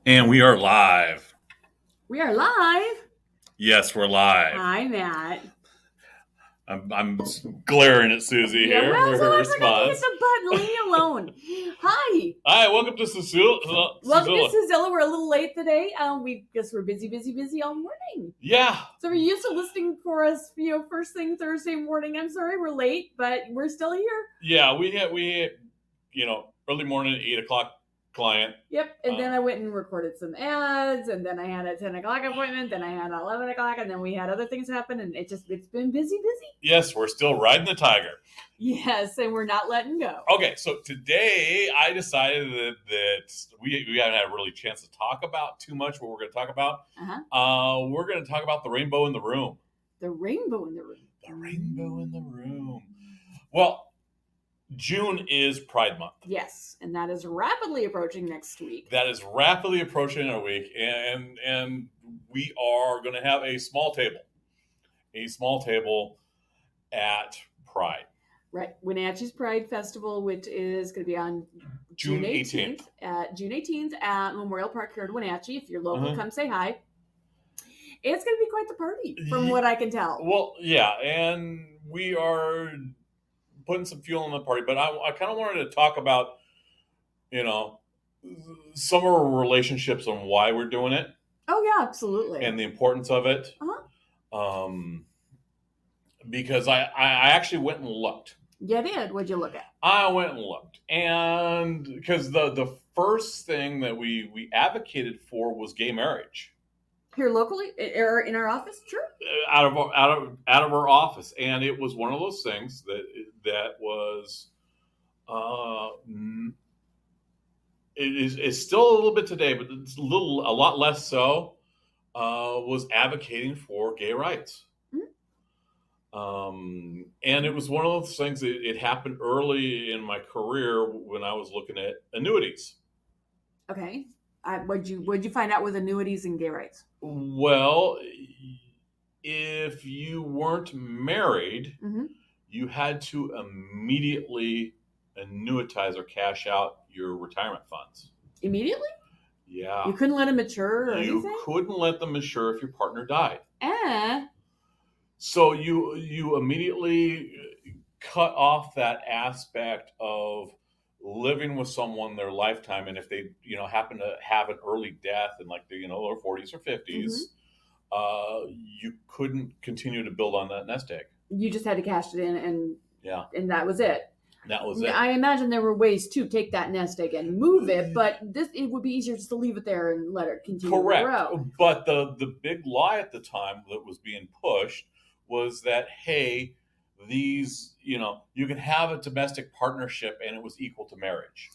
And we are live. We are live. Yes, we're live. Hi, Matt. I'm glaring at Susie Yeah, here well, for so her I forgot to hit response. the button. Leave me alone. Hi. Hi, welcome to Susilla. Welcome to Susilla. Suzilla. We're a little late today. We guess we're busy all morning. Yeah, So we're used to listening for us, first thing Thursday morning. I'm sorry we're late, but we're still here. yeah, we had, early morning, 8 o'clock client. Yep. And then I went and recorded some ads, and then I had a 10 o'clock appointment, then I had an 11 o'clock, and then we had other things happen, and it's been busy. Yes, we're still riding the tiger. Yes, and we're not letting go. Okay, so today I decided that we haven't had a really chance to talk about too much what we're going to talk about. We're going to talk about the rainbow in the room. The rainbow in the room. The rainbow in the room. Well, June is Pride Month. Yes, and that is rapidly approaching next week. That is rapidly approaching a week, and we are going to have a small table at Pride. Right, Wenatchee's Pride Festival, which is going to be on June 18th. June 18th at Memorial Park here in Wenatchee. If you're local, come say hi. It's going to be quite the party, from what I can tell. Well, yeah, and we are putting some fuel in the party, but I kind of wanted to talk about, some of our relationships and why we're doing it. Oh, yeah, absolutely. And the importance of it. Because I actually went and looked. You did? What'd you look at? I went and looked. And because the first thing that we advocated for was gay marriage. Here locally, or in our office? Sure. Out of our office, and it was one of those things that was, it's still a little bit today, but it's a lot less so. Was advocating for gay rights, and it was one of those things. It happened early in my career when I was looking at annuities. Okay. What'd you find out with annuities and gay rights? Well, if you weren't married, you had to immediately annuitize or cash out your retirement funds. Immediately? Yeah. You couldn't let them mature or anything? You couldn't let them mature if your partner died. So you immeditely cut off that aspect of living with someone their lifetime, and if they happen to have an early death in like their 40s or 50s, you couldn't continue to build on that nest egg. You just had to cash it in, and that was it. That was it. I imagine there were ways to take that nest egg and move it, but it would be easier just to leave it there and let it continue to grow. But the big lie at the time that was being pushed was that, hey, these, you can have a domestic partnership and it was equal to marriage.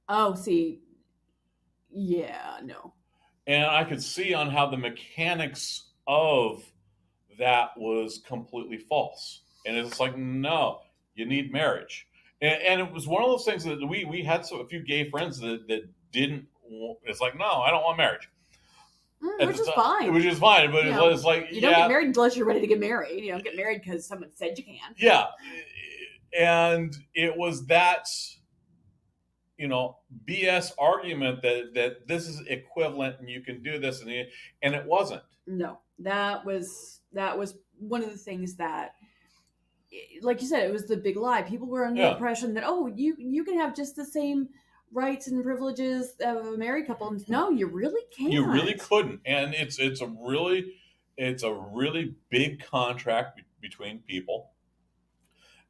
Oh, see. Yeah, no. And I could see on how the mechanics of that was completely false. And it's like, no, you need marriage. And it was one of those things that we had a few gay friends that didn't. It's like, no, I don't want marriage. Which is fine. Which is fine, but it's like you don't get married unless you're ready to get married. You don't get married because someone said you can. Yeah, and it was that BS argument that this is equivalent and you can do this, and it wasn't. No, that was one of the things that, like you said, it was the big lie. People were under the impression that, you can have just the same rights and privileges of a married couple. No, you really can't. You really couldn't. And it's a really big contract between people.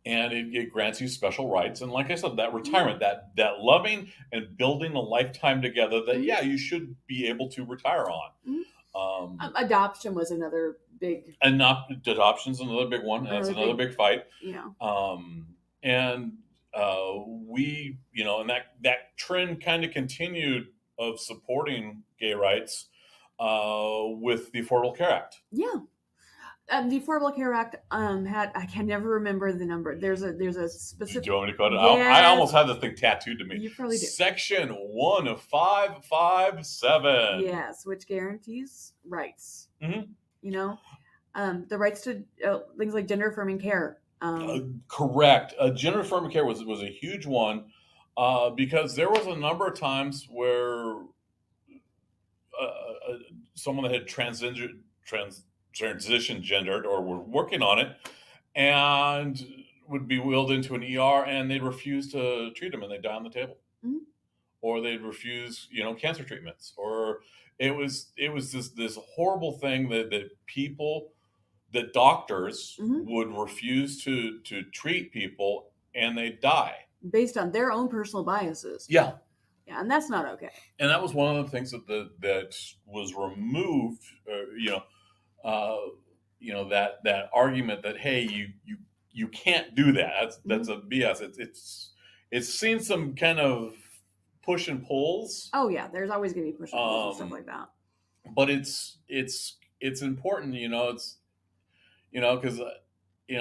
And it grants you special rights. And like I said, that retirement, that loving and building a lifetime together that, you should be able to retire on. Adoption was another big... Adoption's another big one. That's another big fight. Yeah. And we, and that trend kind of continued of supporting gay rights with the Affordable Care Act. Yeah. The Affordable Care Act I can never remember the number. There's a specific... Do you want me to quote it? Yes. I almost have the thing tattooed to me. You probably do. Section 1 of 557. Yes, which guarantees rights. The rights to things like gender affirming care. Correct. Gender affirming care was a huge one because there was a number of times where someone that had transition gendered or were working on it, and would be wheeled into an ER, and they'd refuse to treat them, and they'd die on the table, Mhm. or they'd refuse, cancer treatments, or it was this horrible thing that doctors Mhm. would refuse to treat people, and they die. Based on their own personal biases. Yeah, Yeah, and that's not okay. and that was one of the things that was removed. That argument that, hey, you can't do that. That's a BS. It's seen some kind of push and pulls. Oh yeah, there's always going to be push and pulls and stuff like that. But it's important. Because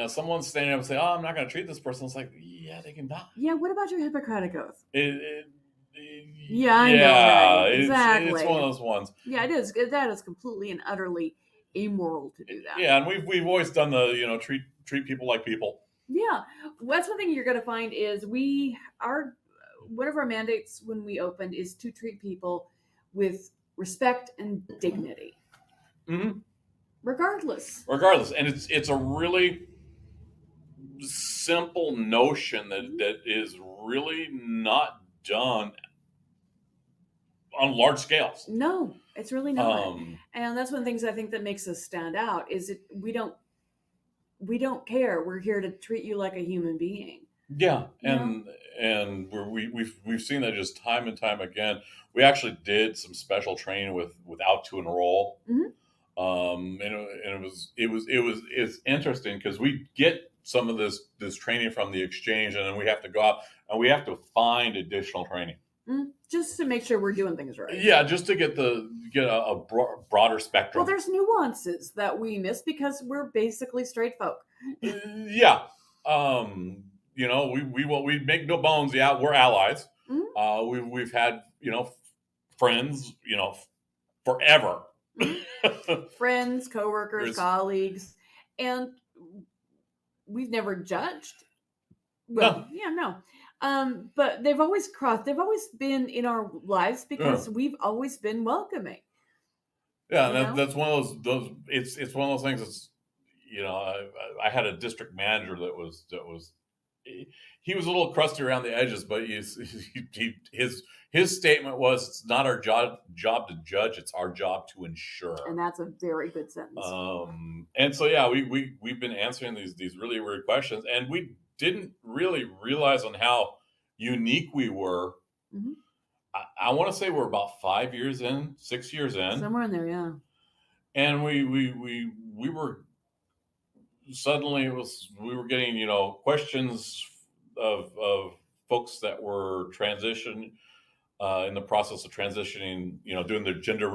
someone's standing up and say, "Oh, I'm not going to treat this person." It's like, yeah, they can die. Yeah. What about your Hippocratic oath? Yeah, I know, right? Exactly. It's one of those ones. Yeah, it is. That is completely and utterly immoral to do that. Yeah, and we've always done the treat people like people. Yeah, that's one thing you're going to find is one of our mandates when we opened is to treat people with respect and dignity, Mm-hmm. regardless. And it's a really simple notion that is really not done on large scales. No, it's really not. And that's one of the things I think that makes us stand out is we don't care. We're here to treat you like a human being. Yeah, and we've seen that just time and time again. We actually did some special training without to enroll. Mm-hmm. And it's interesting because we get some of this training from the exchange, and then we have to go out and we have to find additional training. Just to make sure we're doing things right. Yeah, just to get a broader spectrum. Well, there's nuances that we miss because we're basically straight folk. Yeah. We make no bones. Yeah, we're allies. Mm-hmm. We've had friends forever. Friends, coworkers, colleagues, and we've never judged. Well, no. But they've always been in our lives because we've always been welcoming. Yeah, that's one of those. It's one of those things. That's I had a district manager that was. He was a little crusty around the edges, but his statement was, "It's not our job to judge; it's our job to ensure." And that's a very good sentence. And so yeah, we've been answering these really weird questions, and we didn't really realize on how unique we were. Mm-hmm. I want to say we're about 6 years in, somewhere in there, yeah. And we were suddenly we were getting questions of folks that were in the process of transitioning, doing their gender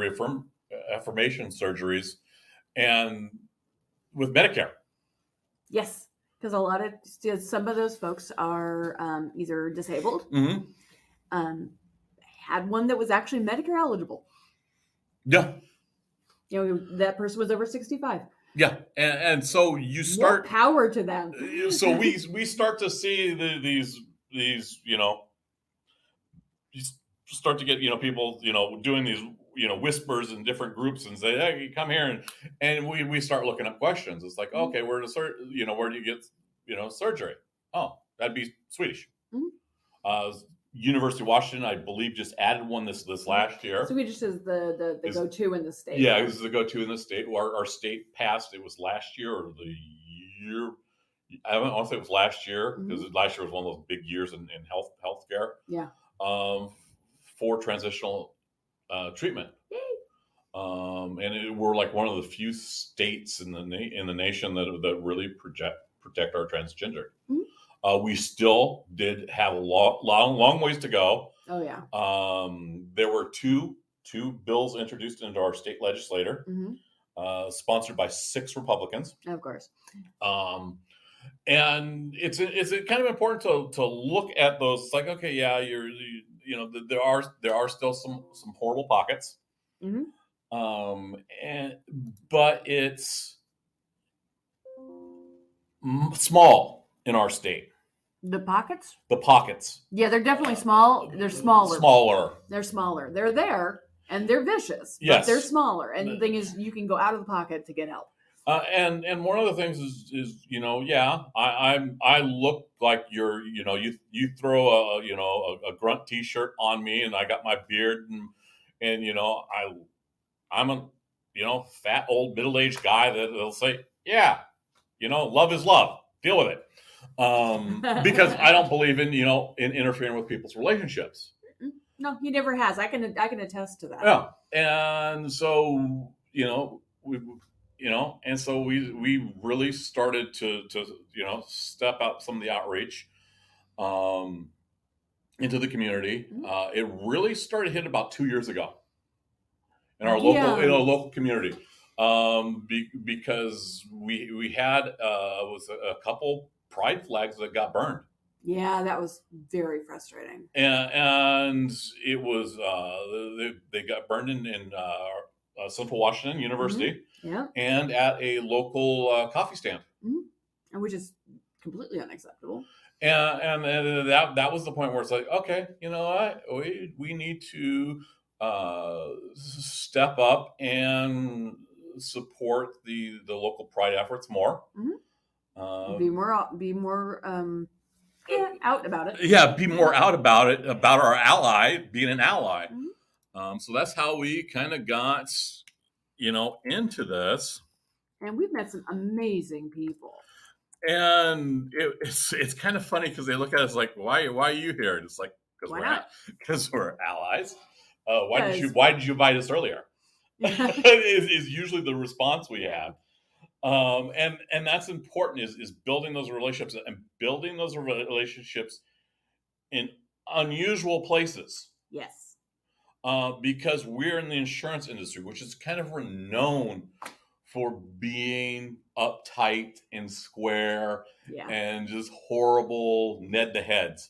affirmation surgeries, and with Medicare. Yes. Because some of those folks are either disabled, mm-hmm. Had one that was actually Medicare eligible. Yeah. That person was over 65. Yeah, and so you start more power to them. So we start to see these you start to get people doing these whispers in different groups and say, hey, come here, and we start looking up questions. It's like, okay, where do you get surgery? Oh, that'd be Swedish. Mm-hmm. University of Washington, I believe, just added one this last year. Swedish is the go-to in the state. Yeah, this is the go-to in the state. Our state passed. It was last year or the year. I don't want to say it was last year because last year was one of those big years in healthcare. Yeah. For transitional treatment. And we're like one of the few states in the nation that really protect our transgender. Mm-hmm. We still did have a long ways to go. Oh yeah. There were two bills introduced into our state legislature, sponsored by 6 Republicans. Of course. And it's kind of important to look at those. It's like, okay, yeah, there are still some horrible pockets. Mm-hmm. But it's small in our state. The pockets? The pockets. Yeah, they're definitely small. They're smaller. Smaller. They're smaller. They're there, And they're vicious, but they're smaller. And the thing is, you can go out of the pocket to get help. And one of the things is I look like you throw a grunt T-shirt on me, and I got my beard, and I'm a fat old middle-aged guy that'll say, yeah, love is love, deal with it, because I don't believe in interfering with people's relationships. No, he never has. I can attest to that. Yeah, and so and so we really started to step out some of the outreach into the community. It really started hitting about 2 years ago in our local community, because we had was a couple pride flags that got burned. Yeah, that was very frustrating. And it was they got burned in Central Washington University, and at a local coffee stand, which is completely unacceptable. And that was the point where it's like, okay, you know what, we need to step up and support the local pride efforts more. Be more out about it. Yeah, be more out about it, about our ally being an ally. So that's how we kind of got, into this. And we've met some amazing people. And it's kind of funny because they look at us like, why are you here? And it's like, because we're allies. Why did you invite us earlier? is usually the response we have. And that's important is building those relationships in unusual places. Yes. Because we're in the insurance industry, which is kind of renowned for being uptight and square and just horrible Ned the heads.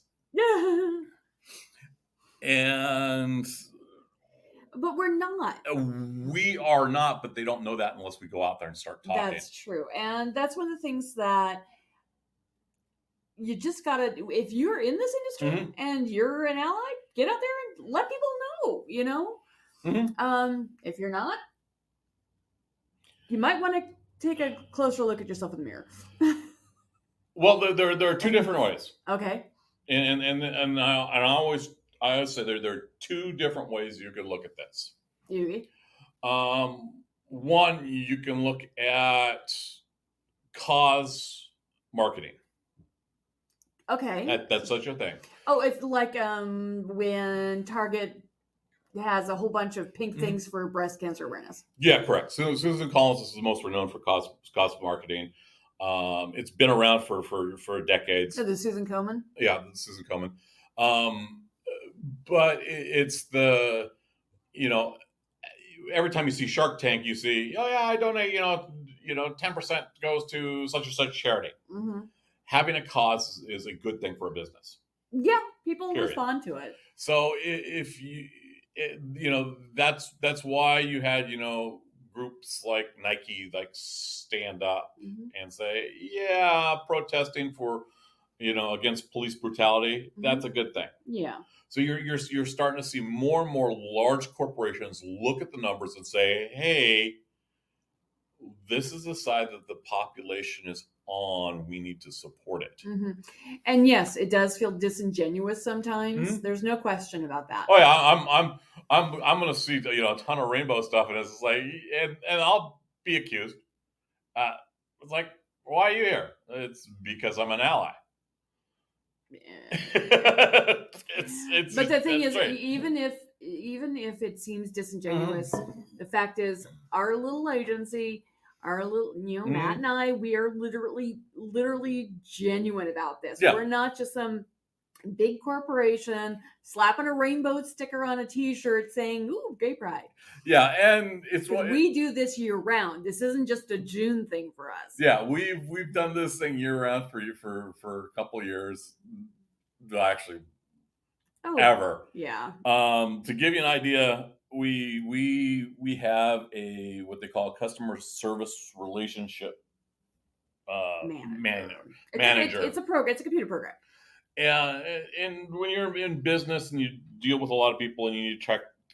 But we're not. We are not, but they don't know that unless we go out there and start talking. That's true. And that's one of the things that you just gotta, if you're in this industry and you're an ally, get out there and let people know, if you're not, you might want to take a closer look at yourself in the mirror. Well, there are two different ways. Okay. And I always say there are two different ways you could look at this. One, you can look at cause marketing. Okay. That's such a thing. Oh, it's like when Target has a whole bunch of pink things for breast cancer awareness. Yeah, correct. Susan Collins is the most renowned for cause marketing. It's been around for decades. So the Susan Komen? Yeah, the Susan Komen. But it's the, every time you see Shark Tank, you see, oh yeah, I donate, 10% goes to such and such charity. Having a cause is a good thing for a business. Yeah, people respond to it. So if you, that's why you had, groups like Nike, stand up and say, yeah, protesting for, against police brutality. That's a good thing. Yeah. So you're starting to see more and more large corporations look at the numbers and say, hey, this is the side that the population is on. We need to support it. And yes, it does feel disingenuous sometimes. There's no question about that. Oh yeah, I'm going to see a ton of rainbow stuff, and it's like, and I'll be accused. It's like, why are you here? It's because I'm an ally. But the thing is, even if it seems disingenuous, the fact is, our little agency, our little, Matt and I, we are literally genuine about this. We're not just some big corporation slapping a rainbow sticker on a T-shirt saying, "Ooh, gay pride." Yeah, and we do this year round. This isn't just a June thing for us. Yeah, we've done this thing year round for a couple of years, actually, ever. Yeah. To give you an idea, we have what they call a customer service relationship manager. It's a program. It's a computer program. And when you're in business and you deal with a lot of people and you need to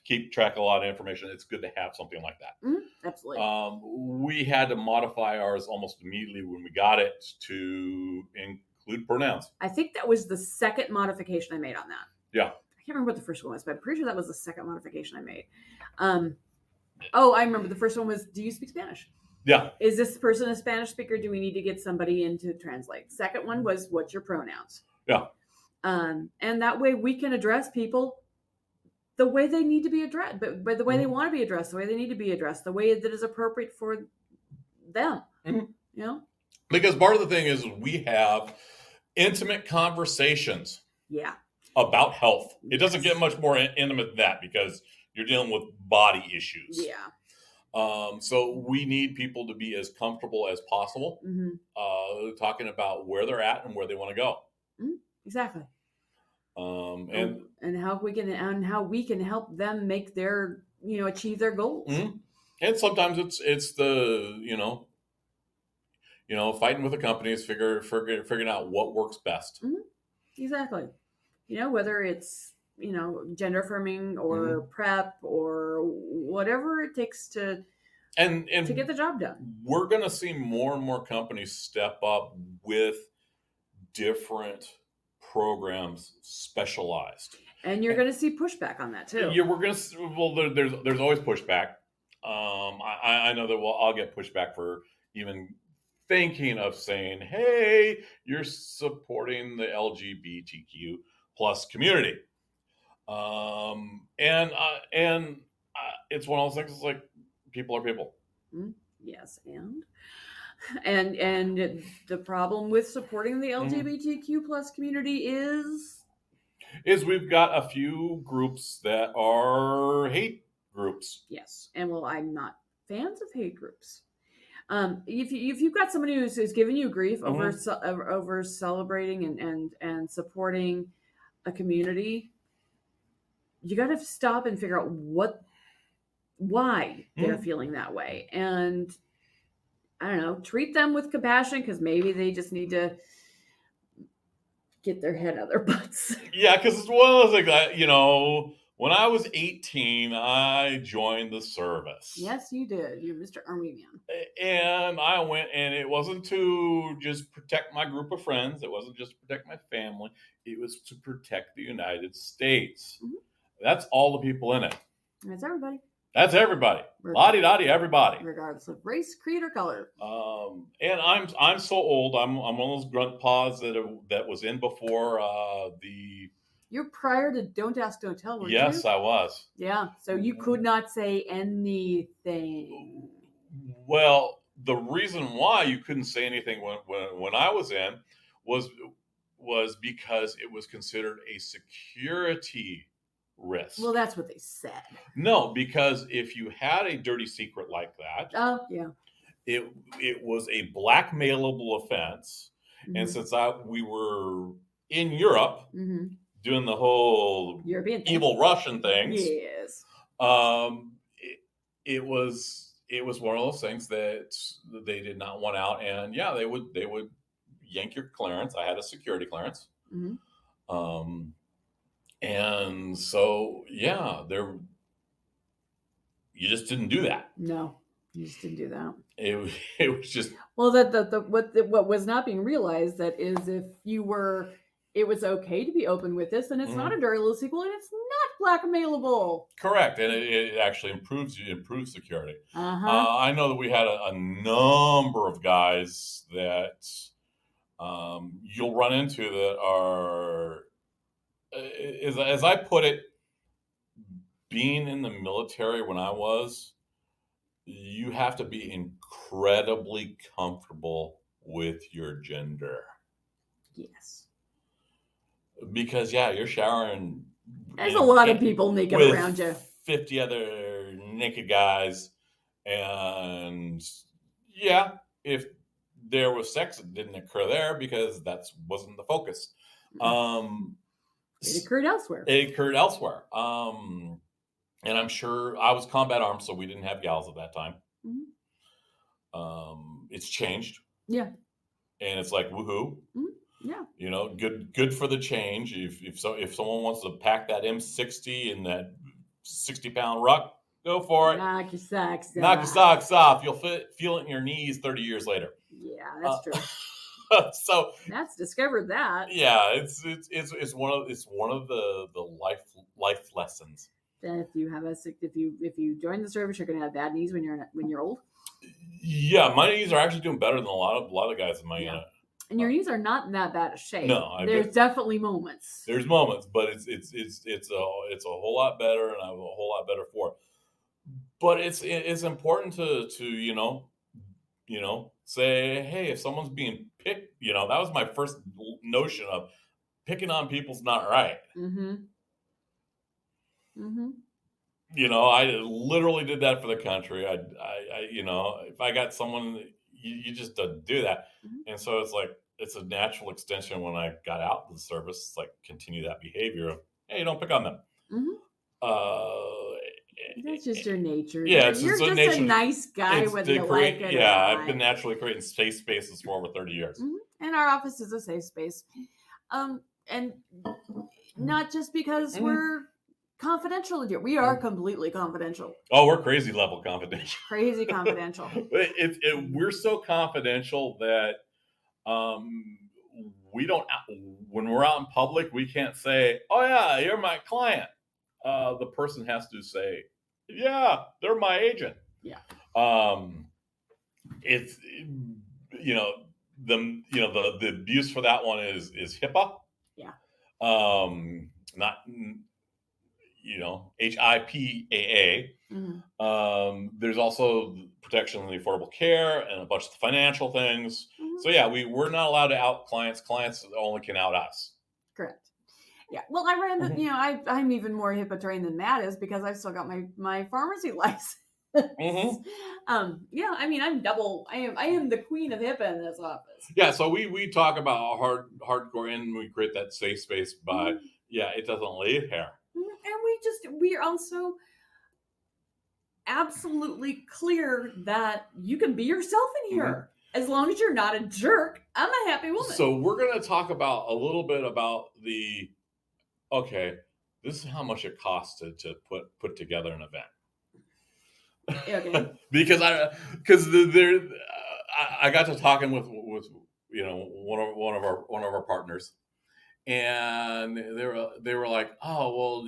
keep track of a lot of information, it's good to have something like that. Absolutely. We had to modify ours almost immediately when we got it to include pronouns. I think that was the second modification I made on that. Yeah. I can't remember what the first one was, but I'm pretty sure that was the second modification I made. I remember the first one was, do you speak Spanish? Yeah. Is this person a Spanish speaker? Do we need to get somebody in to translate? Second one was, what's your pronouns? Yeah. And that way we can address people the way they need to be addressed, but the way they want to be addressed, the way they need to be addressed, the way that is appropriate for them. You know? Because part of the thing is we have intimate conversations. Yeah. About health. It doesn't get much more intimate than that because you're dealing with body issues. Yeah. So we need people to be as comfortable as possible, talking about where they're at and where they want to go. Exactly. And how we can help them make their, achieve their goals. And sometimes it's the fighting with the companies, figuring out what works best. Exactly. Whether it's gender affirming or PrEP or whatever it takes to get the job done. We're going to see more and more companies step up with different programs specialized, and you're going to see pushback on that too. Yeah, we're going to. Well, there's always pushback. I know that I'll get pushback for even thinking of saying, "Hey, you're supporting the LGBTQ plus community," and it's one of those things. It's like people are people. Yes, and the problem with supporting the LGBTQ plus community is we've got a few groups that are hate groups. Yes, and I'm not fans of hate groups. If you've got somebody who's giving you grief over celebrating and supporting a community, you got to stop and figure out why they're feeling that way, and I don't know, treat them with compassion because maybe they just need to get their head out of their butts. Yeah, because it's one of those things. When I was 18, I joined the service. Yes, you did. You're Mr. Army Man. And I went, and it wasn't to just protect my group of friends. It wasn't just to protect my family. It was to protect the United States. That's all the people in it. That's everybody. That's everybody. La-di-da-di, everybody. Regardless of race, creed, or color. And I'm so old. I'm one of those grunt paws that was in before the. You're prior to Don't Ask, Don't Tell, weren't you? Yes, I was. Yeah, so you could not say anything. Well, the reason why you couldn't say anything when I was in was because it was considered a security risk. Well, that's what they said. No, because if you had a dirty secret like that, it was a blackmailable offense. And since we were in Europe doing the whole European thing. Evil Russian things, yes, it was one of those things that they did not want out, and they would yank your clearance. I had a security clearance. And so, you just didn't do that. No, you just didn't do that. It was just what was not being realized that is if it was okay to be open with this, and it's not a dirty little sequel, and it's not blackmailable. Correct, and it actually improves security. I know that we had a number of guys that you'll run into that are. As I put it, being in the military when I was, you have to be incredibly comfortable with your gender. Yes. Because, you're showering. There's a lot of people naked around you. 50 other naked guys. And, if there was sex, it didn't occur there because that wasn't the focus. It occurred elsewhere. And I'm sure I was combat armed, so we didn't have gals at that time. It's changed. Yeah. And it's like, woohoo. Yeah. Good for the change. If someone wants to pack that M60 and that 60-pound ruck. Go for it. Knock your socks off. Knock your socks off. You'll feel it in your knees 30 years later. Yeah, that's true. So Matt's discovered that. yeah, it's one of the life lessons. That if you join the service, you're gonna have bad knees when you're old. Yeah, my knees are actually doing better than a lot of guys in my unit. And your knees are not in that bad a shape. No, there's definitely moments. There's moments, but it's a whole lot better, and I'm a whole lot better for it. But it's important to say, hey, if someone's being picked, that was my first notion of picking on people's not right. Mm-hmm. Mm-hmm. I literally did that for the country. I if I got someone, you just don't do that. Mm-hmm. And so it's a natural extension when I got out of the service. It's like continue that behavior of, hey, don't pick on them. Mm-hmm. That's just your nature. Yeah, you're just a nice guy whether you like it. Yeah, I've been naturally creating safe spaces for over 30 years. Mm-hmm. And our office is a safe space. And not just because we're confidential in here. We are completely confidential. Oh, we're crazy level confidential. Crazy confidential. We're so confidential that we don't, when we're out in public, we can't say, oh yeah, you're my client. The person has to say, yeah, they're my agent. Yeah. It's the abuse for that one is HIPAA. Yeah. Not HIPAA. Mm-hmm. There's also protection of the Affordable Care and a bunch of financial things. Mm-hmm. So yeah, we're not allowed to out clients. Clients only can out us. Correct. Yeah. Well, I ran the, I'm even more HIPAA trained than Matt is because I've still got my pharmacy license. Mm-hmm. Yeah, I mean, I'm double. I am the queen of HIPAA in this office. Yeah. So we talk about hardcore, and we create that safe space, but it doesn't leave here. And we're also absolutely clear that you can be yourself in here. As long as you're not a jerk, I'm a happy woman. So we're going to talk about a little bit about this is how much it costs to put together an event. Okay. because I got to talking with one of our partners, and they were like, oh well,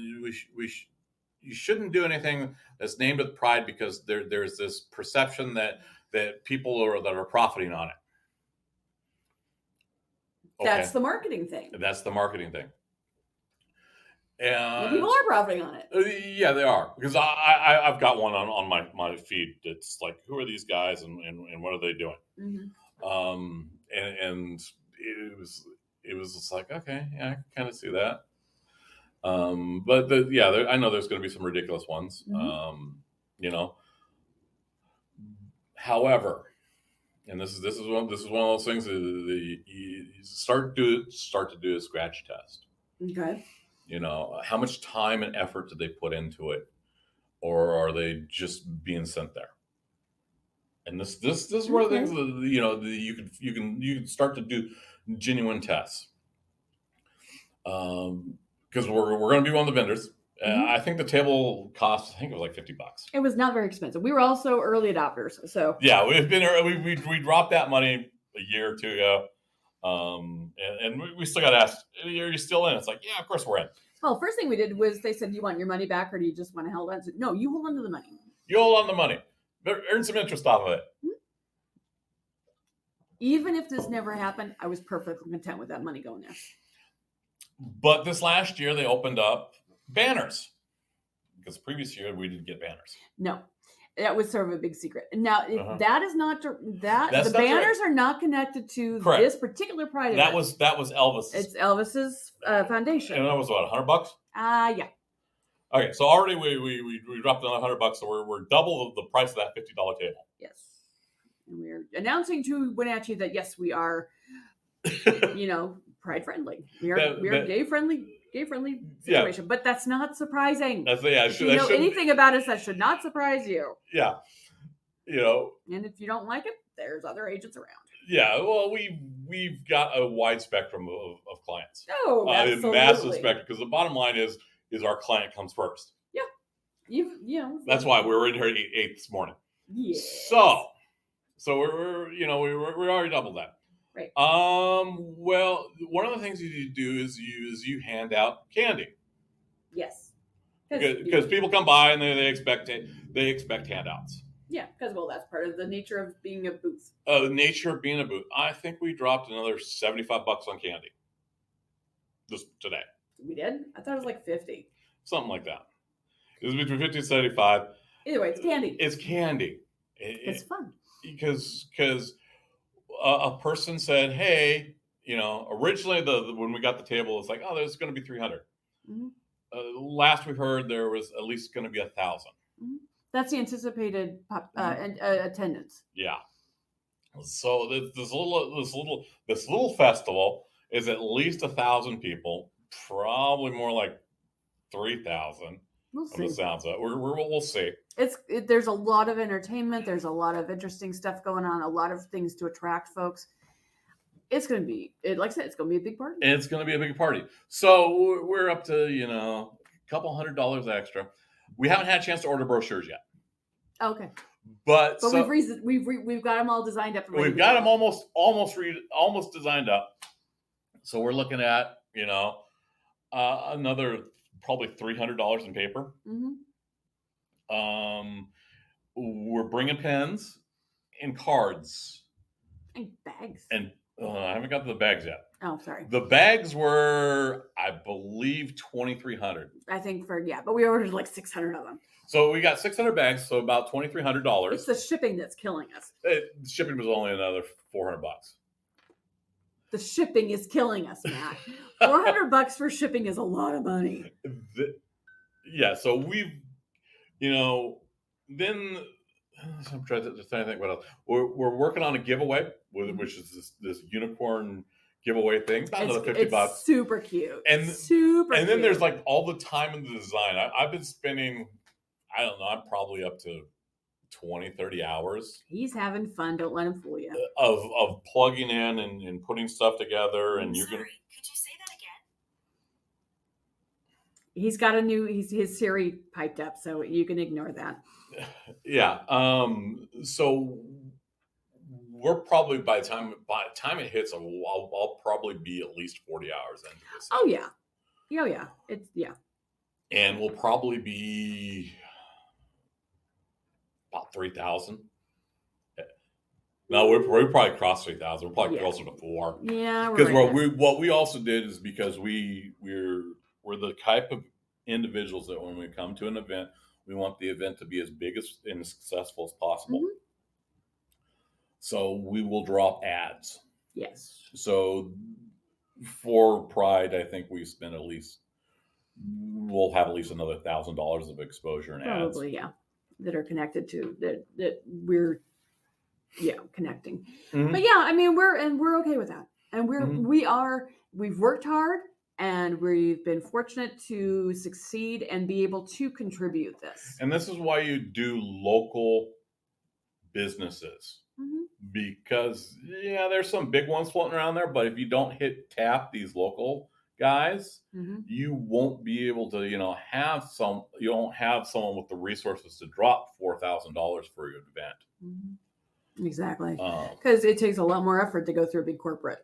you shouldn't do anything that's named with Pride because there's this perception that people are profiting on it. Okay. That's the marketing thing. And people are profiting on it. Yeah, they are, because I've got one on my feed. It's like, who are these guys and what are they doing? Mm-hmm. And it was just like, okay, yeah, I can kind of see that. But I know there's going to be some ridiculous ones. Mm-hmm. However, and this is one of those things that you start to do a scratch test. Okay. How much time and effort did they put into it, or are they just being sent there? And this is one of the things that, you can start to do genuine tests. Because we're going to be one of the vendors. Mm-hmm. I think the table cost, it was like $50. It was not very expensive. We were also early adopters, so yeah, we dropped that money a year or two ago. And we still got asked, are you still in? It's like, yeah, of course we're in. Well, first thing we did was they said, do you want your money back or do you just want to hold on to it? No, you hold on to the money. You hold on to the money. Earn some interest off of it. Mm-hmm. Even if this never happened, I was perfectly content with that money going there. But this last year, they opened up banners. Because the previous year, we didn't get banners. No. That was sort of a big secret. Now, that is not the banners are not connected to this particular Pride event. That was Elvis's. It's Elvis's foundation. And that was what, $100? Yeah. Okay, so already we dropped down $100, so we're double the price of that $50 table. Yes, and we're announcing to Wenatchee that yes, we are, Pride friendly. We are gay friendly situation, but that's not surprising. If you know anything about us, that should not surprise you. Yeah, And if you don't like it, there's other agents around. Yeah, well, we've got a wide spectrum of clients. Oh, absolutely. A massive spectrum, because the bottom line is our client comes first. Yeah. That's why we were in here at 8 this morning. Yes. So we're already doubled that. Right. Well, one of the things you do is you hand out candy. Yes. Because people come by and they expect handouts. Yeah, because that's part of the nature of being a booth. The nature of being a booth. I think we dropped another $75 on candy just today. We did? I thought it was like 50. Something like that. It was between 50 and 75. Either way, it's candy. It's candy. It's fun. Because a person said, hey, originally when we got the table, it was like, oh, there's going to be 300. Mm-hmm. Last we heard, there was at least going to be 1,000. Mm-hmm. That's the anticipated attendance. Yeah. So this little festival is at least 1,000 people, probably more like 3,000. We'll see. The sounds of it. We'll see. There's a lot of entertainment. There's a lot of interesting stuff going on. A lot of things to attract folks. It's going to be, like I said, it's going to be a big party. It's going to be a big party. So we're up to a couple $100 extra. We haven't had a chance to order brochures yet. Okay. But we've got them all designed up. We've got them almost designed up. So we're looking at another probably $300 in paper. Mm-hmm. We're bringing pens and cards and bags. And I haven't got to the bags yet. Oh, sorry. The bags were, I believe, 2,300. I think but we ordered like 600 of them. So we got 600 bags, so about $2,300. It's the shipping that's killing us. Shipping was only another $400. The shipping is killing us, Matt. $400 for shipping is a lot of money. So we've, then I'm trying to think what else. We're working on a giveaway, which is this unicorn giveaway thing. About another $50. It's super cute. And then there's like all the time in the design. I've been spending, I don't know, I'm probably up to 20, 30 hours. He's having fun. Don't let him fool you. Of plugging in and putting stuff together. And Could you say that again? He's got his Siri piped up, so you can ignore that. Yeah. So we're probably by the time it hits, I'll probably be at least 40 hours into this. Oh yeah. And we'll probably be about 3,000. No, we probably crossed 3,000. We're probably closer to 4. Yeah, because what we also did is because we're the type of individuals that when we come to an event, we want the event to be as big and successful as possible. Mm-hmm. So we will drop ads. Yes. So for Pride, I think we'll have at least another $1,000 of exposure in ads. Probably, yeah, that are connected to that we're connecting. Mm-hmm. But yeah, I mean we're okay with that, and we've worked hard. And we've been fortunate to succeed and be able to contribute this. And this is why you do local businesses. Mm-hmm. Because, there's some big ones floating around there. But if you don't tap these local guys, mm-hmm. you won't be able to, you don't have someone with the resources to drop $4,000 for your event. Mm-hmm. Exactly. Because it takes a lot more effort to go through a big corporate.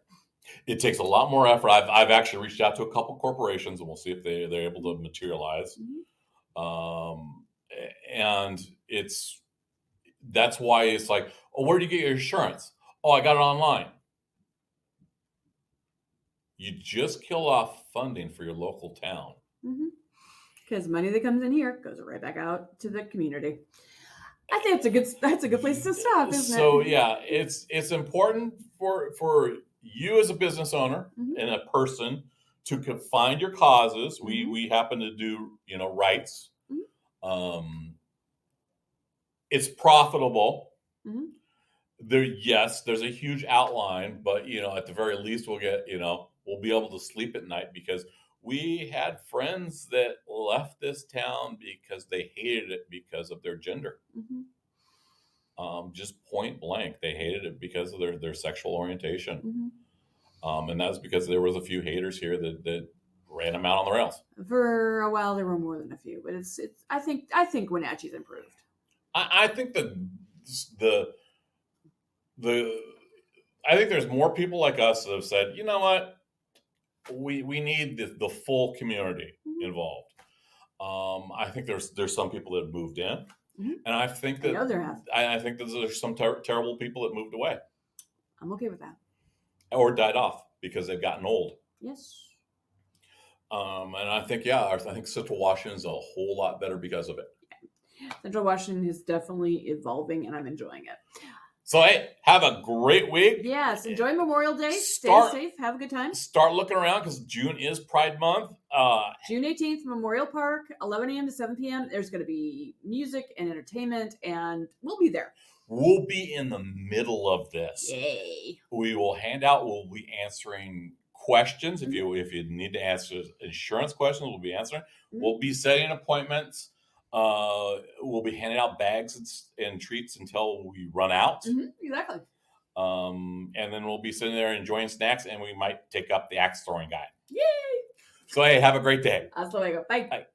It takes a lot more effort. I've actually reached out to a couple corporations, and we'll see if they're able to materialize. Mm-hmm. And that's why it's like, oh, where do you get your insurance? Oh, I got it online. You just kill off funding for your local town. Because money that comes in here goes right back out to the community. I think that's a good place to stop, isn't it? So it's important for you as a business owner mm-hmm. and a person to find your causes. Mm-hmm. We happen to do, rights. Mm-hmm. It's profitable. Mm-hmm. There's a huge outline, but at the very least we'll get, we'll be able to sleep at night because we had friends that left this town because they hated it because of their gender. Mm-hmm. Just point blank, they hated it because of their sexual orientation. Mm-hmm. And that's because there was a few haters here that ran them out on the rails. For a while, there were more than a few, but it's. I think Wenatchee's improved. I think I think there's more people like us that have said, you know what, we need the full community involved. I think there's some people that have moved in, and I think that I think that there's some terrible people that moved away. I'm okay with that. Or died off because they've gotten old. Yes. And I think I think Central Washington is a whole lot better because of it. Central Washington is definitely evolving, and I'm enjoying it. So, hey, have a great week. Yes, enjoy Memorial Day. Stay safe. Have a good time. Start looking around because June is Pride Month. June 18th, Memorial Park, 11 a.m. to 7 p.m. There's going to be music and entertainment, and we'll be there. We'll be in the middle of this. Yay. We'll be answering questions. If you need to answer insurance questions, we'll be answering. We'll be setting appointments. We'll be handing out bags and treats until we run out. Exactly. And then we'll be sitting there enjoying snacks, and we might take up the axe throwing guy. Yay! So, hey, have a great day. Hasta luego. Bye. Bye.